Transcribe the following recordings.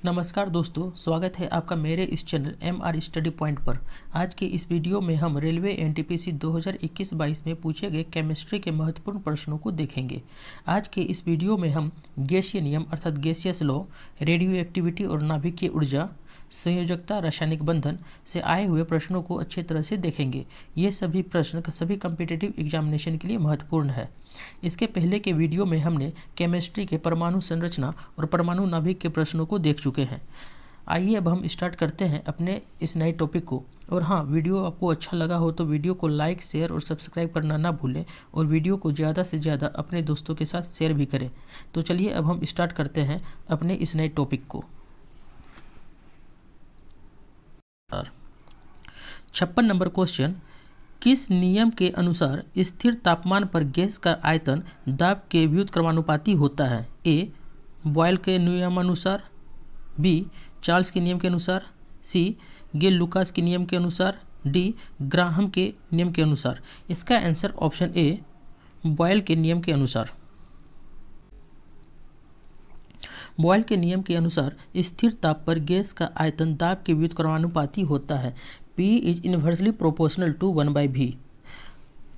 नमस्कार दोस्तों, स्वागत है आपका मेरे इस चैनल MR स्टडी पॉइंट पर। आज के इस वीडियो में हम रेलवे NTPC 2021-22 में पूछे गए केमिस्ट्री के महत्वपूर्ण प्रश्नों को देखेंगे। आज के इस वीडियो में हम गैसीय नियम अर्थात गैसियस लॉ, रेडियो एक्टिविटी और नाभिकीय ऊर्जा, संयोजकता, रासायनिक बंधन से आए हुए प्रश्नों को अच्छी तरह से देखेंगे। ये सभी प्रश्न सभी कम्पिटिटिव एग्जामिनेशन के लिए महत्वपूर्ण है। इसके पहले के वीडियो में हमने केमिस्ट्री के परमाणु संरचना और परमाणु नाभिक के प्रश्नों को देख चुके हैं। आइए अब हम स्टार्ट करते हैं अपने इस नए टॉपिक को। और हाँ, वीडियो आपको अच्छा लगा हो तो वीडियो को लाइक, शेयर और सब्सक्राइब करना ना भूलें और वीडियो को ज़्यादा से ज़्यादा अपने दोस्तों के साथ शेयर भी करें। तो चलिए अब हम स्टार्ट करते हैं अपने इस नए टॉपिक को। 56 नंबर क्वेश्चन, किस नियम के अनुसार स्थिर तापमान पर गैस का आयतन दाब के व्युत्क्रमानुपाती होता है? ए. बॉयल के नियमानुसार, बी. चार्ल्स के नियम के अनुसार, सी. गेल लुकास के नियम के अनुसार, डी. ग्राहम के नियम के अनुसार। इसका आंसर ऑप्शन ए, बॉयल के नियम के अनुसार। बॉयल के नियम के अनुसार स्थिर ताप पर गैस का आयतन दाब के व्युत्क्रमानुपाती होता है। P is inversely proportional to 1/v।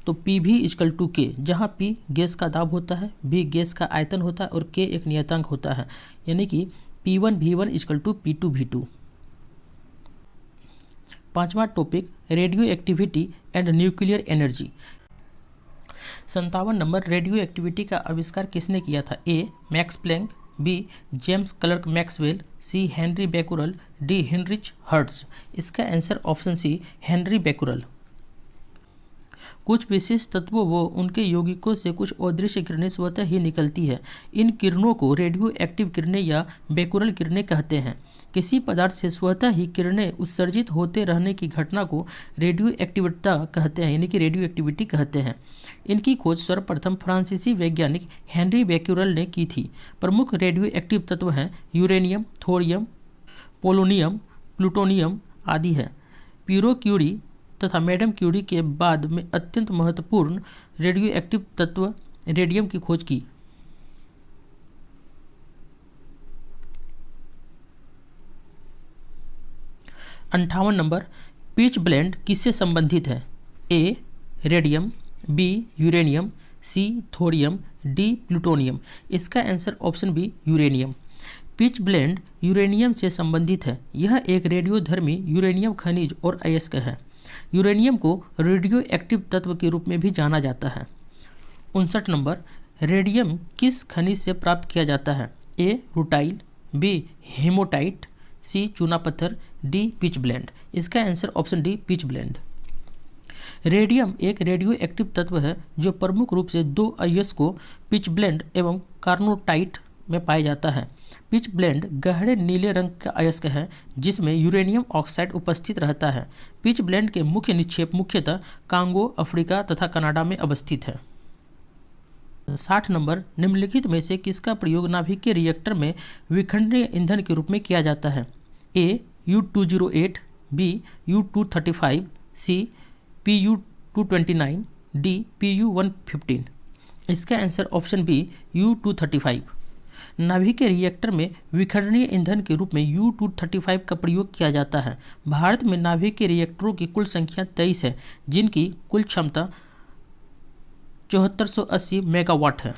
तो PV इजकल टू K, जहाँ P गैस का दाब होता है, V गैस का आयतन होता है और K एक नियतांक होता है, यानी कि P1V1 इजकल टू P2V2। पांचवा topic, radioactivity and nuclear energy. 57 number, radioactivity का आविष्कार किसने किया था? A. Max Planck, B. James Clerk Maxwell, C. Henri Becquerel, D. Heinrich Hertz. इसका answer option C, Henri Becquerel. कुछ विशेष तत्वों व उनके यौगिकों से कुछ अदृश्य किरणें स्वतः ही निकलती है। इन किरणों को रेडियो एक्टिव किरणें या बेकुरल किरणें कहते हैं। किसी पदार्थ से स्वतः ही किरणें उत्सर्जित होते रहने की घटना को रेडियो एक्टिविटी कहते हैं, यानी कि रेडियो एक्टिविटी कहते हैं। इनकी खोज सर्वप्रथम फ्रांसीसी वैज्ञानिक हेनरी बेक्यूरेल ने की थी। प्रमुख रेडियो एक्टिव तत्व हैं यूरेनियम, थोरियम, पोलोनियम, प्लूटोनियम आदि है। पीरो क्यूरी तथा मैडम क्यूरी के बाद में अत्यंत महत्वपूर्ण रेडियो एक्टिव तत्व रेडियम की खोज की। अंठावन नंबर, पिच ब्लेंड किससे संबंधित है? A. Radium, B. Uranium, C. Thorium, D. Plutonium. इसका answer option B, uranium. Pitchblende uranium से संबंधित है। यह एक रेडियोधर्मी यूरेनियम खनिज और अयस्क है। यूरेनियम को रेडियो एक्टिव तत्व के रूप में भी जाना जाता है। 59 नंबर, रेडियम किस खनिज से प्राप्त किया जाता है? A. Rutile, B. Haematite, C. चूना पत्थर, डी. Pitchblende. इसका answer option D, pitchblende. Radium एक रेडियो एक्टिव तत्व है जो प्रमुख रूप से दो अयस्कों पिच ब्लेंड एवं कार्नोटाइट में पाया जाता है। पिच ब्लेंड गहरे नीले रंग का अयस्क है जिसमें यूरेनियम ऑक्साइड उपस्थित रहता है। पिच ब्लेंड के मुख्य निक्षेप मुख्यतः कांगो, अफ्रीका तथा कनाडा में अवस्थित है। 60 नंबर, निम्नलिखित में से किसका प्रयोग नाभिकीय रिएक्टर में विखंडनीय ईंधन के रूप में किया जाता है? A. U208, B. U235, C. Pu229, D. Pu115। इसका आंसर ऑप्शन बी, U235। नाभिकीय रिएक्टर में विखंडनीय ईंधन के रूप में U235 का प्रयोग किया जाता है। भारत में नाभिकीय रिएक्टरों की कुल संख्या 23 है, जिनकी कुल क्षमता 7480 मेगावाट है।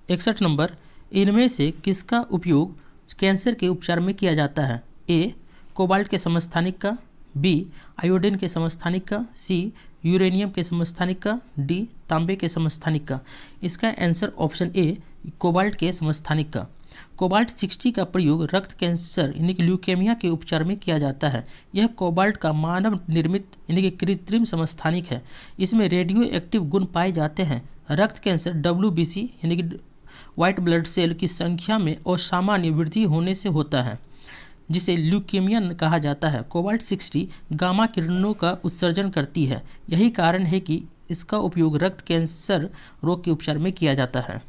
इकसठ नंबर, इनमें से किसका उपयोग कैंसर के उपचार में किया जाता है? ए. कोबाल्ट के समस्थानिक का, बी. आयोडीन के समस्थानिक का, सी. यूरेनियम के समस्थानिक का, डी. तांबे के समस्थानिक का। इसका आंसर ऑप्शन ए, कोबाल्ट के समस्थानिक का। कोबाल्ट 60 का प्रयोग रक्त कैंसर यानी कि ल्यूकेमिया के उपचार में किया जाता है। यह कोबाल्ट का मानव निर्मित यानी कि कृत्रिम समस्थानिक है। इसमें रेडियो एक्टिव गुण पाए जाते हैं। रक्त कैंसर WBC यानी कि व्हाइट ब्लड सेल की संख्या में असामान्य वृद्धि होने से होता है, जिसे ल्यूकेमिया कहा जाता है। कोबाल्ट 60 गामा किरणों का उत्सर्जन करती है। यही कारण है कि इसका उपयोग रक्त कैंसर रोग के उपचार में किया जाता है।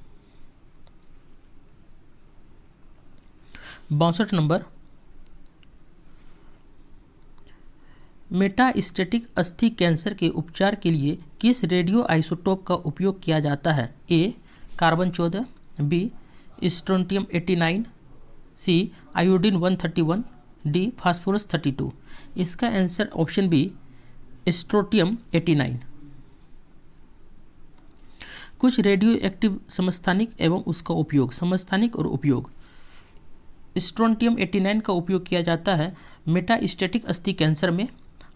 62 नंबर, मेटास्टेटिक अस्थि कैंसर के उपचार के लिए किस रेडियो आइसोटोप का उपयोग किया जाता है? ए. कार्बन 14, बी स्ट्रोंटियम 89, सी आयोडीन 131, डी फास्फोरस 32। इसका आंसर ऑप्शन बी स्ट्रोंटियम 89। कुछ रेडियो एक्टिव समस्थानिक एवं उसका उपयोग। समस्थानिक और उपयोग। स्ट्रोंटियम 89 का उपयोग किया जाता है मेटास्टेटिक अस्थि कैंसर में।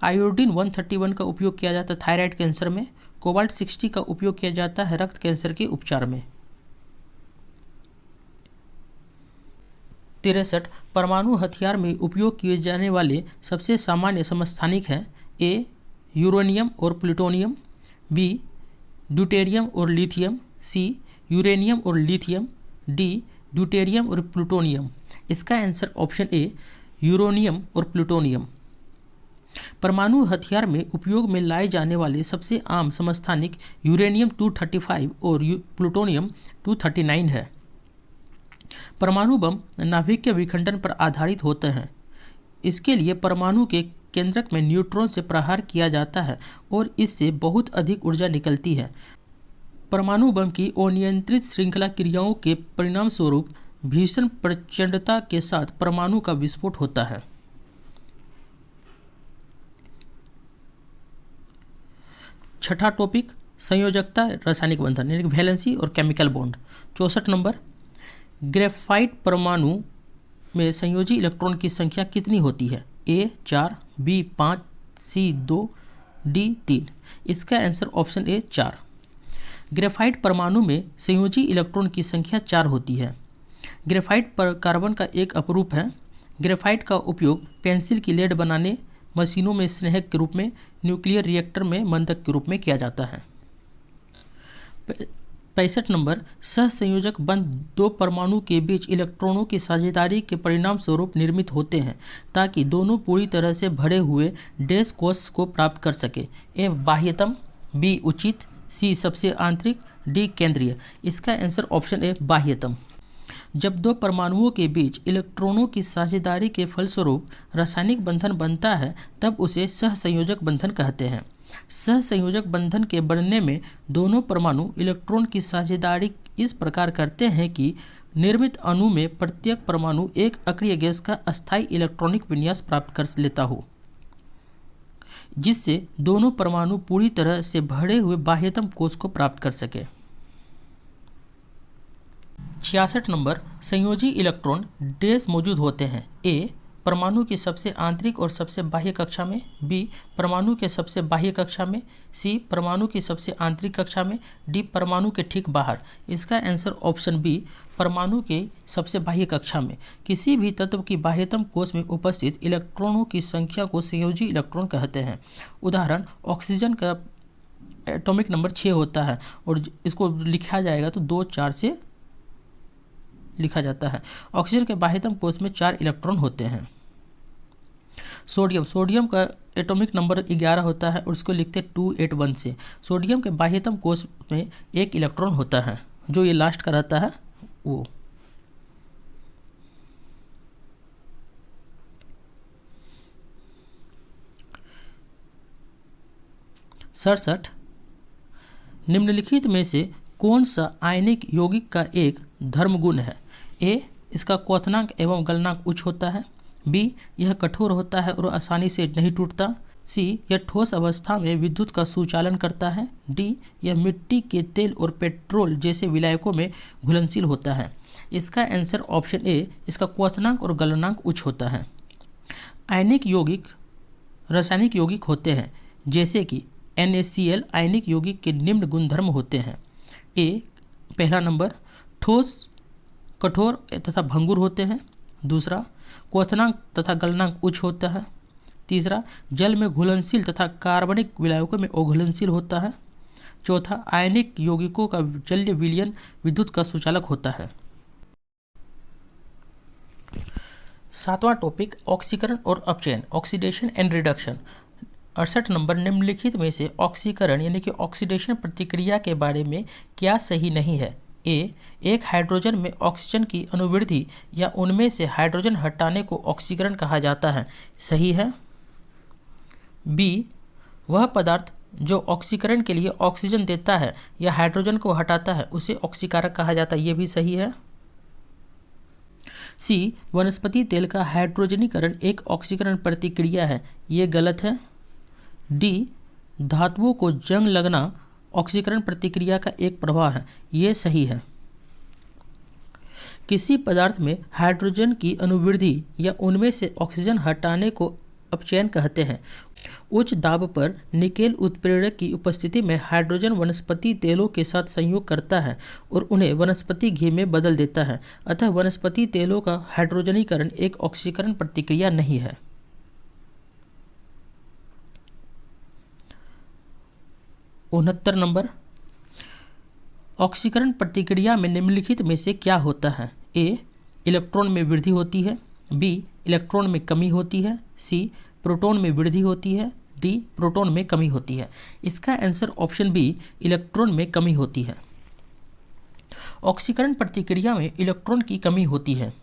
आयोडीन 131 का उपयोग किया जाता है थायराइड कैंसर में। कोबाल्ट 60 का उपयोग किया जाता है रक्त कैंसर के उपचार में। 63 परमाणु हथियार में उपयोग किए जाने वाले सबसे सामान्य समस्थानिक हैं। ए यूरेनियम और प्लूटोनियम, बी ड्यूटेरियम और लिथियम, सी यूरेनियम और लिथियम, डी ड्यूटेरियम और प्लूटोनियम। इसका आंसर ऑप्शन ए यूरेनियम और प्लूटोनियम। परमाणु हथियार में उपयोग में लाए जाने वाले सबसे आम समस्थानिक यूरेनियम 235 और प्लूटोनियम 239 है। परमाणु बम नाभिक के विखंडन पर आधारित होते हैं। इसके लिए परमाणु के केंद्रक में न्यूट्रॉन से प्रहार किया जाता है और इससे बहुत अधिक ऊर्जा निकलती है। परमाणु बम की अनियंत्रित श्रृंखला क्रियाओं के परिणाम स्वरूप भीषण प्रचंडता के साथ परमाणु का विस्फोट होता है। छठा टॉपिक संयोजकता रासायनिक बंधन यानी वैलेंसी और केमिकल बॉन्ड। 64 नंबर ग्रेफाइट परमाणु में संयोजी इलेक्ट्रॉन की संख्या कितनी होती है? ए 4, बी 5, सी 2, डी 3। इसका आंसर ऑप्शन ए 4। ग्रेफाइट परमाणु में संयोजी इलेक्ट्रॉन की संख्या 4 होती है। ग्रेफाइट पर कार्बन का एक अपरूप है। ग्रेफाइट का उपयोग पेंसिल की लेड बनाने, मशीनों में स्नेहक के रूप में, न्यूक्लियर रिएक्टर में मंदक के रूप में किया जाता है। 65 नंबर सहसंयोजक बंध दो परमाणु के बीच इलेक्ट्रॉनों की साझेदारी के परिणाम स्वरूप निर्मित होते हैं ताकि दोनों पूरी तरह से भरे हुए डैश कोश को प्राप्त कर सके। ए बाह्यतम, बी उचित, सी सबसे आंतरिक, डी केंद्रीय। इसका आंसर ऑप्शन ए बाह्यतम। जब दो परमाणुओं के बीच इलेक्ट्रॉनों की साझेदारी के फलस्वरूप रासायनिक बंधन बनता है तब उसे सहसंयोजक बंधन कहते हैं। सहसंयोजक बंधन के बनने में दोनों परमाणु इलेक्ट्रॉन की साझेदारी इस प्रकार करते हैं कि निर्मित अणु में प्रत्येक परमाणु एक अक्रिय गैस का अस्थायी इलेक्ट्रॉनिक विन्यास प्राप्त कर लेता हो, जिससे दोनों परमाणु पूरी तरह से भरे हुए बाह्यतम कोश को प्राप्त कर सके। 66 नंबर संयोजी इलेक्ट्रॉन डैश मौजूद होते हैं। ए परमाणु की सबसे आंतरिक और सबसे बाह्य कक्षा में, बी परमाणु के सबसे बाह्य कक्षा में, सी परमाणु की सबसे आंतरिक कक्षा में, डी परमाणु के ठीक बाहर। इसका आंसर ऑप्शन बी परमाणु के सबसे बाह्य कक्षा में। किसी भी तत्व की बाह्यतम कोश में उपस्थित इलेक्ट्रॉनों की संख्या को संयोजी इलेक्ट्रॉन कहते हैं। उदाहरण ऑक्सीजन का एटॉमिक नंबर 6 होता है और इसको लिखा जाएगा तो 2 4 से लिखा जाता है। ऑक्सीजन के बाह्यतम कोश में 4 इलेक्ट्रॉन होते हैं। सोडियम का एटॉमिक नंबर 11 होता है और इसको लिखते हैं 281 से। सोडियम के बाह्यतम कोश में 1 इलेक्ट्रॉन होता है, जो ये लास्ट का रहता है वो। सड़सठ निम्नलिखित में से कौन सा आयनिक यौगिक का एक धर्म गुण है? ए इसका क्वथनांक एवं गलनांक उच्च होता है, बी यह कठोर होता है और आसानी से नहीं टूटता, सी यह ठोस अवस्था में विद्युत का सुचालन करता है, डी यह मिट्टी के तेल और पेट्रोल जैसे विलायकों में घुलनशील होता है। इसका आंसर ऑप्शन ए इसका क्वथनांक और गलनांक उच्च होता है। आयनिक यौगिक रासायनिक यौगिक होते हैं जैसे कि NaCl आयनिक यौगिक के निम्न गुणधर्म होते हैं। ए पहला नंबर ठोस, कठोर तथा भंगुर होते हैं। दूसरा क्वथनांक तथा गलनांक उच्च होता है। तीसरा जल में घुलनशील तथा कार्बनिक विलायकों में अघुलनशील होता है। चौथा आयनिक यौगिकों का जलीय विलयन विद्युत का सुचालक होता है। 7वां टॉपिक ऑक्सीकरण और अपचयन, ऑक्सीडेशन एंड रिडक्शन। 68 नंबर निम्नलिखित में से ऑक्सीकरण यानी कि ऑक्सीडेशन प्रतिक्रिया के बारे में क्या सही नहीं है? ए एक हाइड्रोजन में ऑक्सीजन की अनुवृद्धि या उनमें से हाइड्रोजन हटाने को ऑक्सीकरण कहा जाता है, सही है। बी वह पदार्थ जो ऑक्सीकरण के लिए ऑक्सीजन देता है या हाइड्रोजन को हटाता है उसे ऑक्सीकारक कहा जाता है। ये भी सही है। सी, वनस्पति तेल का हाइड्रोजनीकरण एक ऑक्सीकरण प्रतिक्रिया है। ये गलत है। डी, धातुओं को जंग लगना ऑक्सीकरण प्रतिक्रिया का एक प्रभाव है। ये सही है। किसी पदार्थ में हाइड्रोजन की अनुवृद्धि या उनमें से ऑक्सीजन हटाने को अपचयन कहते हैं। उच्च दाब पर निकेल उत्प्रेरक की उपस्थिति में हाइड्रोजन वनस्पति तेलों के साथ संयोग करता है और उन्हें वनस्पति घी में बदल देता है। अतः वनस्पति तेलों का हाइड्रोजनीकरण एक ऑक्सीकरण प्रतिक्रिया नहीं है। 69 नंबर, ऑक्सीकरण प्रतिक्रिया में निम्नलिखित में से क्या होता है? ए, इलेक्ट्रॉन में वृद्धि होती है। बी, इलेक्ट्रॉन में कमी होती है। सी, प्रोटॉन में वृद्धि होती है। डी, प्रोटॉन में कमी होती है। इसका आंसर ऑप्शन बी, इलेक्ट्रॉन में कमी होती है। ऑक्सीकरण प्रतिक्रिया में इलेक्ट्रॉन की कमी होती है।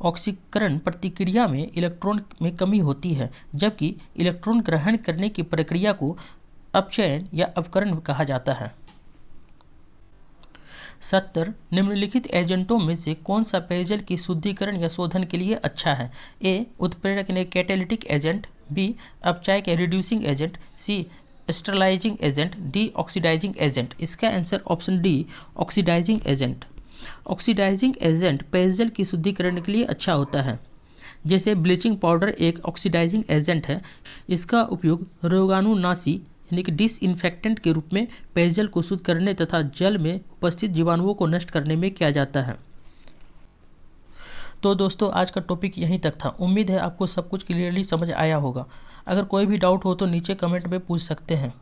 ऑक्सीकरण प्रतिक्रिया में इलेक्ट्रॉन में कमी होती है, जबकि इलेक्ट्रॉन ग्रहण करने की प्रक्रिया को अपचयन या अपकरण कहा जाता है। 70, निम्नलिखित एजेंटों में से कौन सा पेयजल की शुद्धिकरण या शोधन के लिए अच्छा है? ए, उत्प्रेरक ने कैटेलिटिक एजेंट। बी, अपचायक या reducing agent. C, sterilising agent. D, oxidising agent. इसका answer option D, oxidising agent. Oxidising agent पेयजल की शुद्धिकरण के लिए अच्छा होता है। जैसे ब्लीचिंग पाउडर एक ऑक्सीडाइजिंग एजेंट है। इसका उपयोग रोगाणुनाशी यानी कि डिसइंफेक्टेंट के रूप में पेयजल को शुद्ध करने तथा जल में उपस्थित जीवाणुओं को नष्ट करने में किया जाता है। तो दोस्तों, आज का टॉपिक यहीं तक था। उम्मीद है आपको सब कुछ क्लियरली समझ आया होगा। अगर कोई भी डाउट हो तो नीचे कमेंट में पूछ सकते हैं।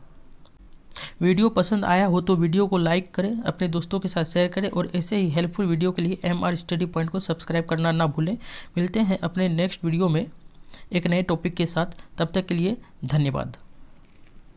वीडियो पसंद आया हो तो वीडियो को लाइक करें, अपने दोस्तों के साथ शेयर करें और ऐसे ही हेल्पफुल वीडियो के लिए MR स्टडी पॉइंट को सब्सक्राइब करना ना भूलें। मिलते हैं अपने नेक्स्ट वीडियो में एक नए टॉपिक के साथ। तब तक के लिए धन्यवाद।